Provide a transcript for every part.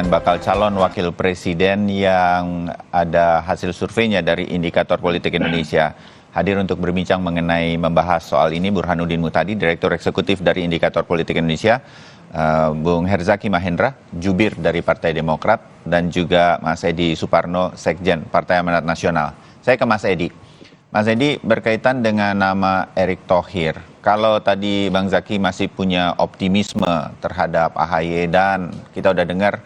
dengan bakal calon wakil presiden yang ada hasil surveinya dari Indikator Politik Indonesia. Hadir untuk berbincang mengenai membahas soal ini Burhanuddin Muhtadi, Direktur Eksekutif dari Indikator Politik Indonesia, Bung Herzaki Mahendra, jubir dari Partai Demokrat, dan juga Mas Edi Suparno, Sekjen Partai Amanat Nasional. Saya ke Mas Edi. Mas Edi, berkaitan dengan nama Erick Thohir, kalau tadi Bang Zaki masih punya optimisme terhadap AHY dan kita udah dengar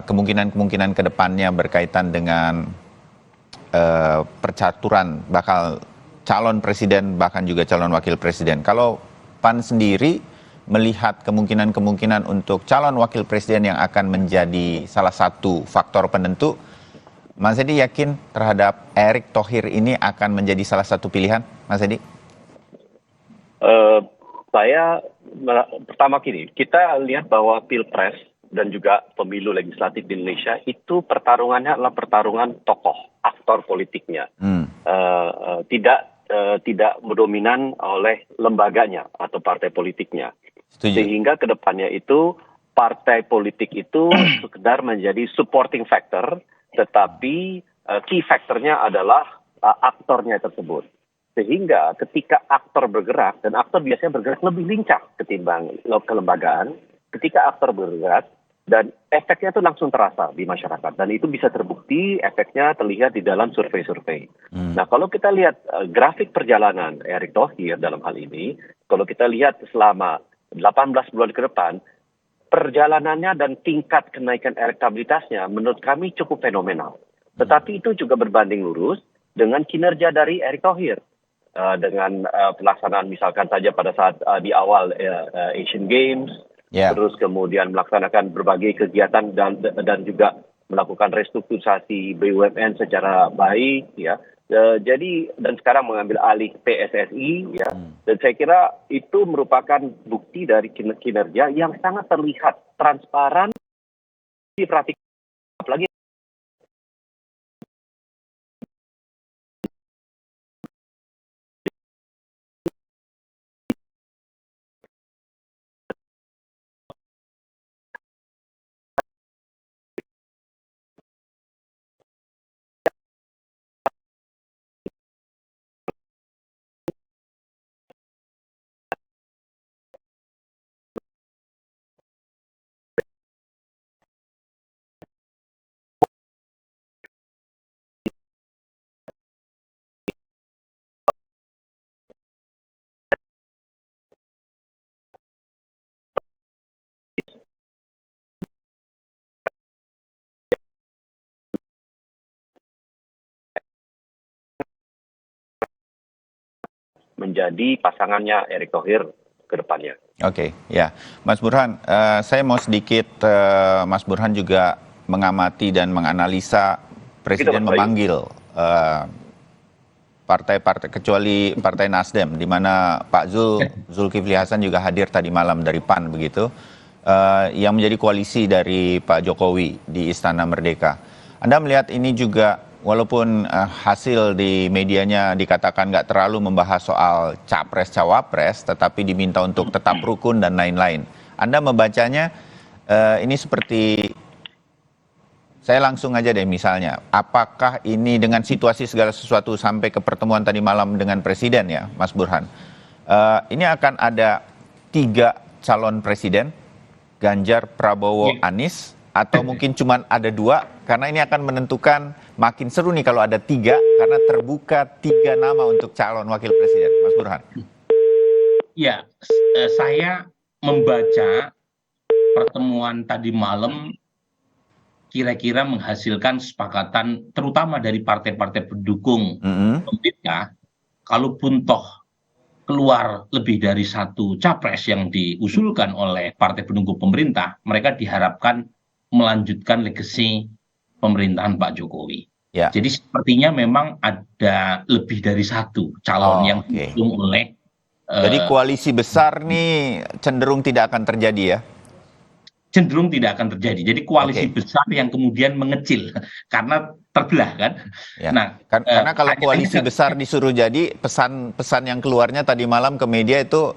kemungkinan-kemungkinan ke depannya berkaitan dengan percaturan bakal calon presiden bahkan juga calon wakil presiden. Kalau PAN sendiri melihat kemungkinan-kemungkinan untuk calon wakil presiden yang akan menjadi salah satu faktor penentu, Mas Edi yakin terhadap Erick Thohir ini akan menjadi salah satu pilihan, Mas Edi? Saya pertama gini, kita lihat bahwa Pilpres dan juga pemilu legislatif di Indonesia itu pertarungannya adalah pertarungan tokoh, aktor politiknya, tidak dominan oleh lembaganya atau partai politiknya. Setuju. Sehingga kedepannya itu partai politik itu sekedar menjadi supporting factor, tetapi key factornya adalah aktornya tersebut. Sehingga ketika aktor bergerak, dan aktor biasanya bergerak lebih lincah ketimbang kelembagaan, ketika aktor bergerak, dan efeknya itu langsung terasa di masyarakat. Dan itu bisa terbukti, efeknya terlihat di dalam survei-survei. Nah, kalau kita lihat grafik perjalanan Erick Thohir dalam hal ini, kalau kita lihat selama 18 bulan ke depan, perjalanannya dan tingkat kenaikan elektabilitasnya menurut kami cukup fenomenal. Tetapi itu juga berbanding lurus dengan kinerja dari Erick Thohir. Dengan pelaksanaan misalkan saja pada saat di awal Asian Games, terus kemudian melaksanakan berbagai kegiatan dan juga melakukan restrukturisasi BUMN secara baik, ya. Jadi dan sekarang mengambil alih PSSI, ya. Dan saya kira itu merupakan bukti dari kinerja yang sangat terlihat transparan, diperhatikan, apalagi menjadi pasangannya Erick Thohir ke depannya. Oke, ya. Mas Burhan, saya mau sedikit, Mas Burhan juga mengamati dan menganalisa Presiden memanggil partai-partai, kecuali Partai Nasdem, di mana Pak Zulkifli Hasan juga hadir tadi malam dari PAN, begitu, yang menjadi koalisi dari Pak Jokowi di Istana Merdeka. Anda melihat ini juga, walaupun hasil di medianya dikatakan nggak terlalu membahas soal capres-cawapres, tetapi diminta untuk tetap rukun dan lain-lain. Anda membacanya ini seperti, saya langsung aja deh misalnya, apakah ini dengan situasi segala sesuatu sampai ke pertemuan tadi malam dengan Presiden ya, Mas Burhan, ini akan ada 3 calon presiden, Ganjar, Prabowo, Anies, atau mungkin cuma ada 2, karena ini akan menentukan makin seru nih kalau ada 3, karena terbuka 3 nama untuk calon wakil presiden. Mas Burhan. Ya, saya membaca pertemuan tadi malam kira-kira menghasilkan kesepakatan terutama dari partai-partai pendukung pemerintah, kalaupun toh keluar lebih dari 1 capres yang diusulkan oleh partai pendukung pemerintah, mereka diharapkan melanjutkan legasi pemerintahan Pak Jokowi. Ya. Jadi sepertinya memang ada lebih dari 1 calon yang diusung oleh. Jadi koalisi besar nih cenderung tidak akan terjadi ya? cenderung tidak akan terjadi. Jadi koalisi Oke. besar yang kemudian mengecil karena terbelah kan. Ya. Nah, Karena kalau pertanyaannya koalisi besar disuruh jadi, pesan yang keluarnya tadi malam ke media itu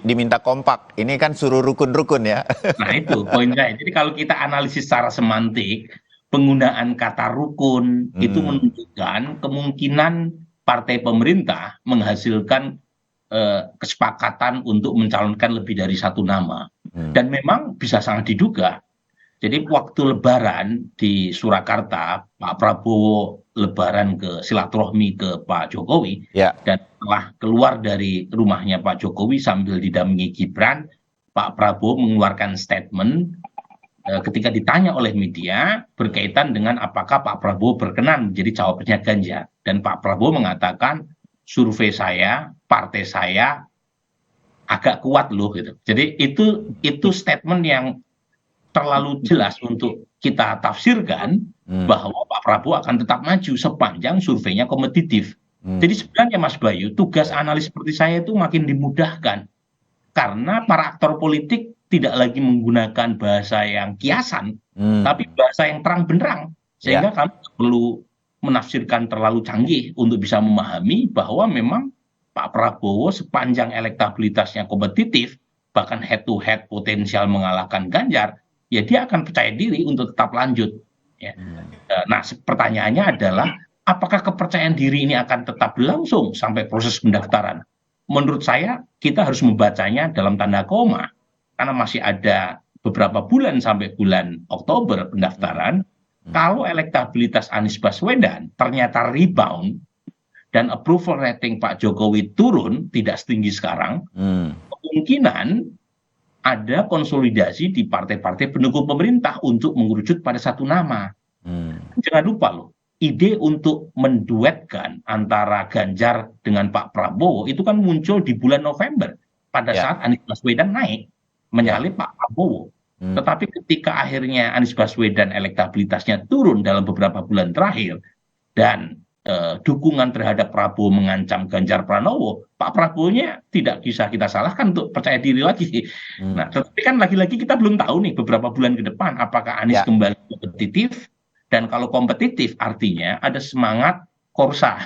diminta kompak. Ini kan suruh rukun-rukun ya. nah itu poin saya. Jadi kalau kita analisis secara semantik, penggunaan kata rukun itu Hmm. menunjukkan kemungkinan partai pemerintah menghasilkan kesepakatan untuk mencalonkan lebih dari satu nama. Hmm. Dan memang bisa sangat diduga. Jadi waktu Lebaran di Surakarta, Pak Prabowo Lebaran ke silaturahmi ke Pak Jokowi, Ya. dan setelah keluar dari rumahnya Pak Jokowi sambil didampingi Gibran, Pak Prabowo mengeluarkan statement ketika ditanya oleh media berkaitan dengan apakah Pak Prabowo berkenan menjadi cawapresnya Ganjar. Dan Pak Prabowo mengatakan survei saya, partai saya agak kuat loh gitu. Jadi itu statement yang terlalu jelas untuk kita tafsirkan bahwa Pak Prabowo akan tetap maju sepanjang surveinya kompetitif. Jadi sebenarnya Mas Bayu, tugas analis seperti saya itu makin dimudahkan karena para aktor politik tidak lagi menggunakan bahasa yang kiasan, tapi bahasa yang terang benderang, sehingga kami perlu menafsirkan terlalu canggih untuk bisa memahami bahwa memang Pak Prabowo sepanjang elektabilitasnya kompetitif, bahkan head to head potensial mengalahkan Ganjar, ya dia akan percaya diri untuk tetap lanjut. Ya. Nah, pertanyaannya adalah apakah kepercayaan diri ini akan tetap berlangsung sampai proses pendaftaran? Menurut saya kita harus membacanya dalam tanda koma karena masih ada beberapa bulan sampai bulan Oktober pendaftaran. Kalau elektabilitas Anies Baswedan ternyata rebound dan approval rating Pak Jokowi turun tidak setinggi sekarang, kemungkinan ada konsolidasi di partai-partai pendukung pemerintah untuk mengerucut pada satu nama. Jangan lupa loh, ide untuk menduetkan antara Ganjar dengan Pak Prabowo itu kan muncul di bulan November pada saat Anies Baswedan naik menyalip Pak Prabowo. Tetapi ketika akhirnya Anies Baswedan elektabilitasnya turun dalam beberapa bulan terakhir dan dukungan terhadap Prabowo mengancam Ganjar Pranowo, Pak Prabowo-nya tidak bisa kita salahkan untuk percaya diri lagi. Nah, tetapi kan lagi-lagi kita belum tahu nih beberapa bulan ke depan apakah Anies kembali kompetitif, dan kalau kompetitif artinya ada semangat korsa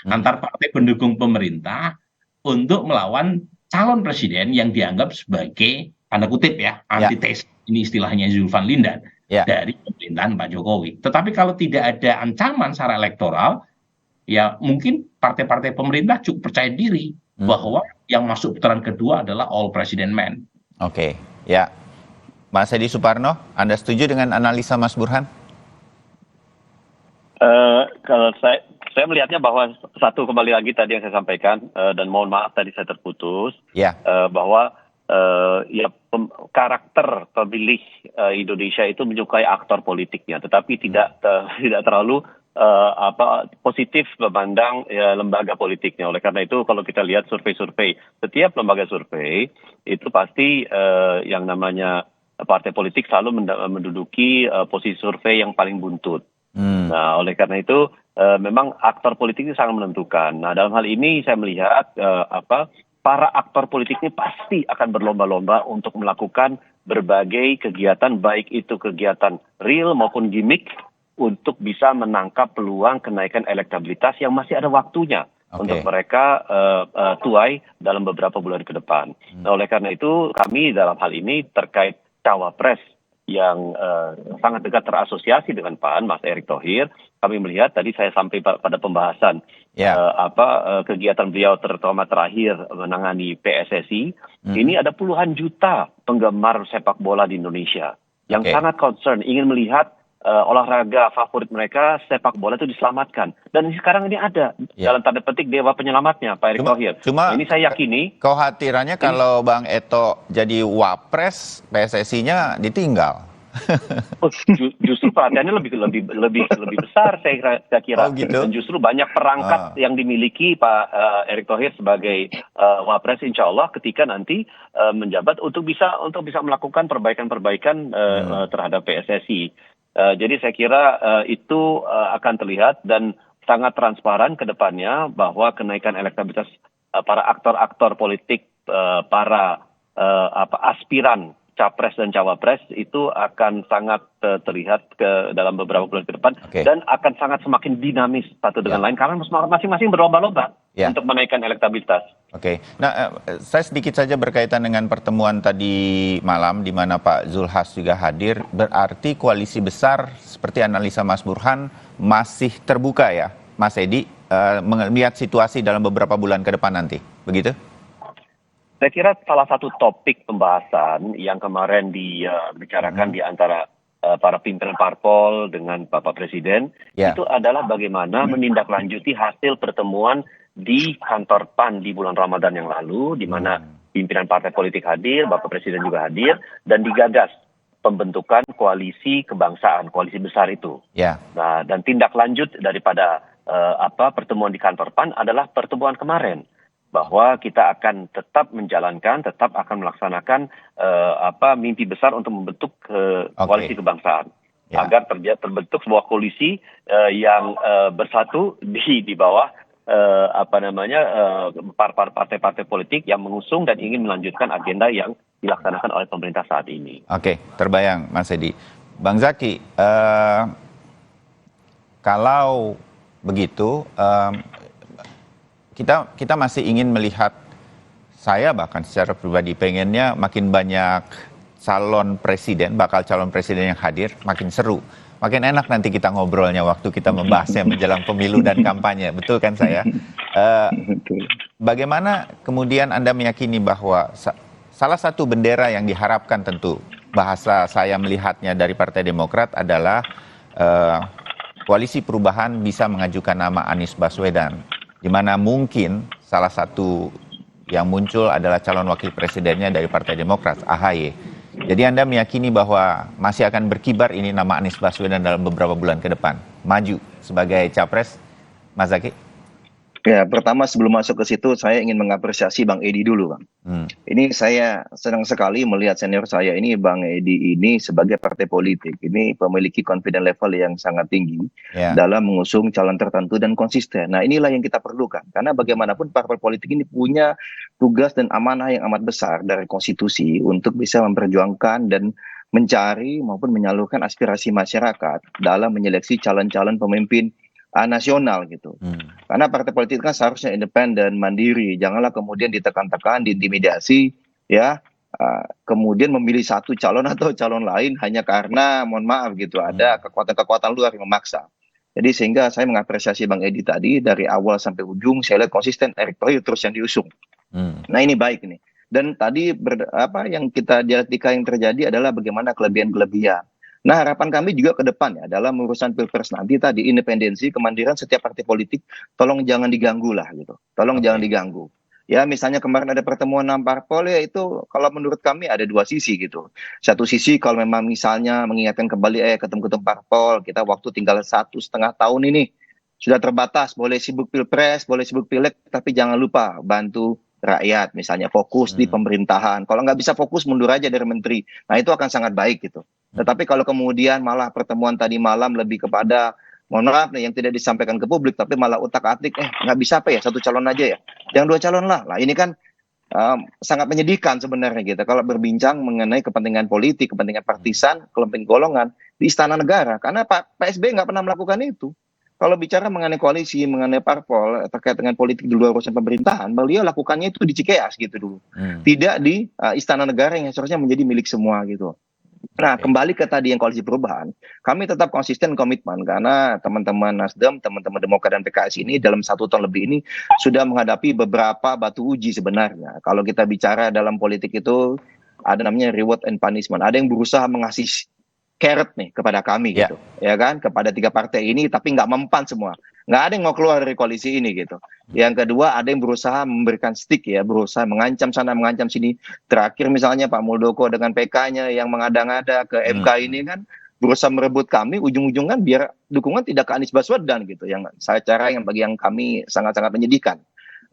antar partai pendukung pemerintah untuk melawan calon presiden yang dianggap sebagai tanda kutip ya antitesis, ini istilahnya Zulfan Lindan, dari pemerintahan Pak Jokowi. Tetapi kalau tidak ada ancaman secara elektoral, ya mungkin partai-partai pemerintah cukup percaya diri bahwa yang masuk putaran kedua adalah all president man. Oke, ya. Mas Edi Suparno, Anda setuju dengan analisa Mas Burhan? Kalau saya melihatnya bahwa satu, kembali lagi tadi yang saya sampaikan, dan mohon maaf tadi saya terputus, bahwa karakter pemilih Indonesia itu menyukai aktor politiknya, tetapi tidak terlalu positif memandang lembaga politiknya. Oleh karena itu kalau kita lihat survei-survei, setiap lembaga survei itu pasti yang namanya partai politik selalu menduduki posisi survei yang paling buntut. Nah, oleh karena itu memang aktor politik itu sangat menentukan. Nah, dalam hal ini saya melihat para aktor politik ini pasti akan berlomba-lomba untuk melakukan berbagai kegiatan, baik itu kegiatan real maupun gimmick, untuk bisa menangkap peluang kenaikan elektabilitas yang masih ada waktunya untuk mereka tuai dalam beberapa bulan ke depan. Nah, oleh karena itu kami dalam hal ini terkait cawapres yang sangat dekat terasosiasi dengan PAN, Mas Erick Thohir, kami melihat tadi saya sampai pada pembahasan kegiatan beliau terutama terakhir menangani PSSI. Ini ada puluhan juta penggemar sepak bola di Indonesia yang sangat concern, ingin melihat olahraga favorit mereka, sepak bola, itu diselamatkan. Dan sekarang ini ada dalam tanda petik dewa penyelamatnya, Pak Erick Thohir. Cuma ini saya yakini. Kekhawatirannya kalau Bang Eto jadi wapres, PSSI-nya ditinggal. Justru perhatiannya lebih besar saya kira. Oh, gitu? Dan justru banyak perangkat yang dimiliki Pak Erick Thohir sebagai wapres, insya Allah ketika nanti menjabat untuk bisa melakukan perbaikan-perbaikan terhadap PSSI. Jadi saya kira itu akan terlihat dan sangat transparan ke depannya bahwa kenaikan elektabilitas para aktor-aktor politik, para aspiran capres dan cawapres itu akan sangat terlihat dalam beberapa bulan ke depan, dan akan sangat semakin dinamis satu dengan lain karena masing-masing berlomba-lomba untuk menaikkan elektabilitas. Nah, saya sedikit saja berkaitan dengan pertemuan tadi malam di mana Pak Zulhas juga hadir. Berarti koalisi besar seperti analisa Mas Burhan masih terbuka ya, Mas Edi, melihat situasi dalam beberapa bulan ke depan nanti, begitu? Saya kira salah satu topik pembahasan yang kemarin dibicarakan di antara para pimpinan parpol dengan Bapak Presiden itu adalah bagaimana menindaklanjuti hasil pertemuan di kantor PAN di bulan Ramadan yang lalu, di mana pimpinan partai politik hadir, Bapak Presiden juga hadir, dan digagas pembentukan koalisi kebangsaan, koalisi besar itu. Nah, dan tindak lanjut daripada pertemuan di kantor PAN adalah pertemuan kemarin, bahwa kita akan tetap menjalankan, tetap akan melaksanakan mimpi besar untuk membentuk koalisi kebangsaan, agar terbentuk sebuah koalisi yang bersatu di bawah partai-partai politik yang mengusung dan ingin melanjutkan agenda yang dilaksanakan oleh pemerintah saat ini. Terbayang Mas Edi. Bang Zaki, kalau begitu, kita masih ingin melihat, saya bahkan secara pribadi pengennya makin banyak bakal calon presiden yang hadir, makin seru. Makin enak nanti kita ngobrolnya waktu kita membahasnya menjelang pemilu dan kampanye. Betul kan saya? Bagaimana kemudian Anda meyakini bahwa salah satu bendera yang diharapkan, tentu bahasa saya melihatnya dari Partai Demokrat adalah koalisi perubahan bisa mengajukan nama Anies Baswedan, di mana mungkin salah satu yang muncul adalah calon wakil presidennya dari Partai Demokrat, AHY. Jadi Anda meyakini bahwa masih akan berkibar ini nama Anies Baswedan dalam beberapa bulan ke depan, maju sebagai capres, Mas Zaki? Ya, pertama sebelum masuk ke situ, saya ingin mengapresiasi Bang Edi dulu, Bang. Ini saya senang sekali melihat senior saya ini, Bang Edi ini sebagai partai politik, ini memiliki confidence level yang sangat tinggi dalam mengusung calon tertentu dan konsisten. Nah, inilah yang kita perlukan, karena bagaimanapun partai politik ini punya tugas dan amanah yang amat besar dari konstitusi untuk bisa memperjuangkan dan mencari maupun menyalurkan aspirasi masyarakat dalam menyeleksi calon-calon pemimpin nasional gitu. Karena partai politik kan seharusnya independen, mandiri. Janganlah kemudian ditekan-tekan, diintimidasi, kemudian memilih satu calon atau calon lain hanya karena, mohon maaf gitu, ada kekuatan-kekuatan luar yang memaksa. Jadi sehingga saya mengapresiasi Bang Edi tadi dari awal sampai ujung, saya lihat konsisten Erick Thohir terus yang diusung. Nah, ini baik nih. Dan tadi yang kita dialektika yang terjadi adalah bagaimana kelebihan-kelebihan. Nah, harapan kami juga ke depan ya, dalam urusan pilpres nanti tadi, independensi, kemandirian setiap partai politik, tolong jangan diganggu lah gitu. Tolong jangan diganggu. Ya, misalnya kemarin ada pertemuan 6 parpol, ya itu kalau menurut kami ada dua sisi gitu. Satu sisi kalau memang misalnya mengingatkan kembali ketum-ketum parpol, kita waktu tinggal 1,5 tahun ini, sudah terbatas, boleh sibuk pilpres, boleh sibuk pileg, tapi jangan lupa bantu rakyat, misalnya fokus di pemerintahan. Kalau nggak bisa fokus, mundur aja dari menteri. Nah, itu akan sangat baik gitu. Tetapi kalau kemudian malah pertemuan tadi malam lebih kepada, mohon maaf nih, yang tidak disampaikan ke publik, tapi malah utak-atik, nggak bisa satu calon aja ya, yang 2 calon lah. Lah ini kan sangat menyedihkan sebenarnya gitu. Kalau berbincang mengenai kepentingan politik, kepentingan partisan, kepentingan golongan di Istana Negara, karena Pak SBY nggak pernah melakukan itu. Kalau bicara mengenai koalisi, mengenai parpol, terkait dengan politik di luar urusan pemerintahan, beliau lakukannya itu di Cikeas gitu dulu. Tidak di Istana Negara yang seharusnya menjadi milik semua gitu. Nah, kembali ke tadi yang koalisi perubahan, kami tetap konsisten komitmen, karena teman-teman Nasdem, teman-teman Demokrat dan PKS ini dalam 1 tahun lebih ini sudah menghadapi beberapa batu uji sebenarnya. Kalau kita bicara dalam politik itu ada namanya reward and punishment. Ada yang berusaha mengasih carrot nih kepada kami gitu, ya kan, kepada 3 partai ini, tapi nggak mempan semua, nggak ada yang mau keluar dari koalisi ini gitu. Yang kedua, ada yang berusaha memberikan stick ya, berusaha mengancam sana mengancam sini. Terakhir misalnya Pak Muldoko dengan PK-nya yang mengada-ngada ke MK ini kan berusaha merebut kami, ujung-ujung kan biar dukungan tidak ke Anies Baswedan gitu, yang bagi yang kami sangat-sangat menyedihkan.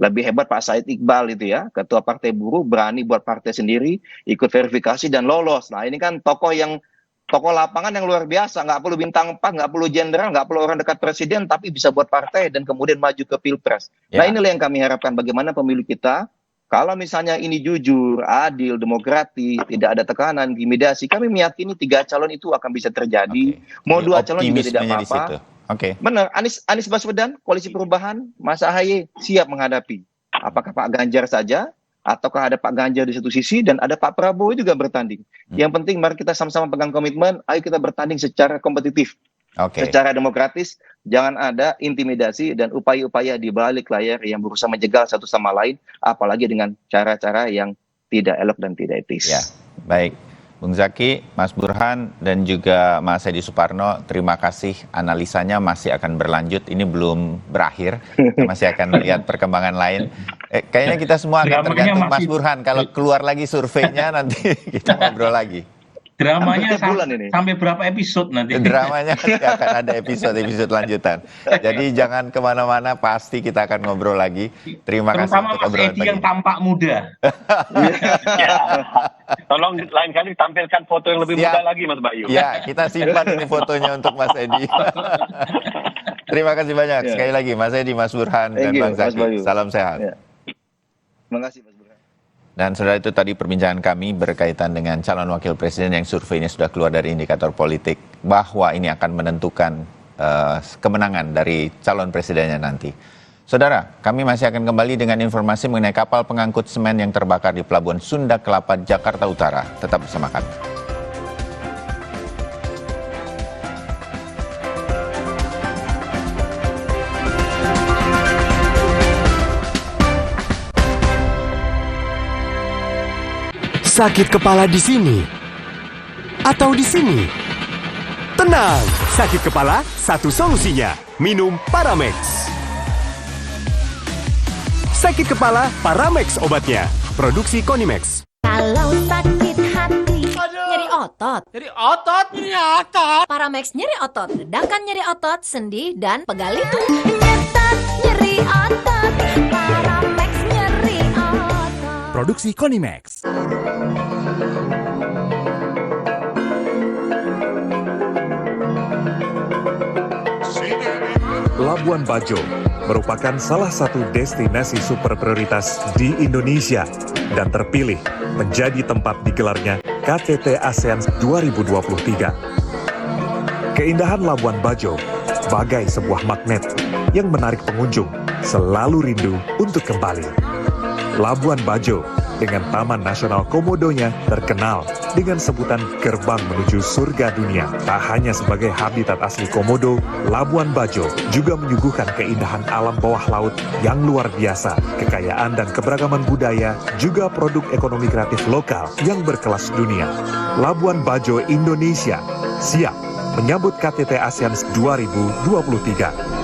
Lebih hebat Pak Said Iqbal itu ya, ketua partai buruh, berani buat partai sendiri, ikut verifikasi dan lolos. Nah, ini kan tokoh lapangan yang luar biasa, nggak perlu bintang 4, nggak perlu jenderal, nggak perlu orang dekat presiden, tapi bisa buat partai dan kemudian maju ke pilpres. Nah, inilah yang kami harapkan, bagaimana pemilu kita Kalau misalnya ini jujur, adil, demokratis, tidak ada tekanan, intimidasi, kami meyakini 3 calon itu akan bisa terjadi. Mau 2 calon juga tidak apa-apa. Benar, Anies Baswedan, Koalisi Perubahan, Mas Ahaye siap menghadapi. Apakah Pak Ganjar saja, ataukah ada Pak Ganjar di satu sisi, dan ada Pak Prabowo juga bertanding. Yang penting mari kita sama-sama pegang komitmen, ayo kita bertanding secara kompetitif. Secara demokratis, jangan ada intimidasi dan upaya-upaya di balik layar yang berusaha menjegal satu sama lain, apalagi dengan cara-cara yang tidak elok dan tidak etis. Ya, baik. Bung Zaki, Mas Burhan, dan juga Mas Edi Suparno, terima kasih. Analisanya masih akan berlanjut, ini belum berakhir, kita masih akan lihat perkembangan lain. Kayaknya kita semua akan tergantung Mas Burhan, kalau keluar lagi surveinya nanti kita ngobrol lagi. Dramanya sampai berapa episode nanti? Dramanya nanti akan ada episode lanjutan. Jadi jangan kemana-mana, pasti kita akan ngobrol lagi. Terima kasih untuk obrolan pagi. Yang tampak muda. Ya. Tolong lain kali tampilkan foto yang lebih muda lagi, Mas Bayu. Ya, kita simpan ini fotonya untuk Mas Edi. Terima kasih banyak. Sekali lagi Mas Edi, Mas Burhan, dan Bang Zaki. Salam sehat. Terima kasih Mas Burhan. Dan saudara, itu tadi perbincangan kami berkaitan dengan calon wakil presiden yang surveinya sudah keluar dari indikator politik, bahwa ini akan menentukan kemenangan dari calon presidennya nanti. Saudara, kami masih akan kembali dengan informasi mengenai kapal pengangkut semen yang terbakar di Pelabuhan Sunda Kelapa, Jakarta Utara. Tetap bersama kami. Sakit kepala di sini atau di sini? Tenang, sakit kepala satu solusinya. Minum Paramex. Sakit kepala, Paramex obatnya. Produksi Konimex. Kalau sakit hati, nyeri otot, Paramex nyeri otot, redakan nyeri otot, sendi, dan pegali. Nyeri otot, Paramex nyeri otot. Produksi Konimex. Labuan Bajo merupakan salah satu destinasi super prioritas di Indonesia dan terpilih menjadi tempat digelarnya KTT ASEAN 2023. Keindahan Labuan Bajo bagai sebuah magnet yang menarik pengunjung selalu rindu untuk kembali. Labuan Bajo dengan Taman Nasional Komodonya terkenal dengan sebutan gerbang menuju surga dunia. Tak hanya sebagai habitat asli komodo, Labuan Bajo juga menyuguhkan keindahan alam bawah laut yang luar biasa, kekayaan dan keberagaman budaya, juga produk ekonomi kreatif lokal yang berkelas dunia. Labuan Bajo Indonesia siap menyambut KTT ASEAN 2023.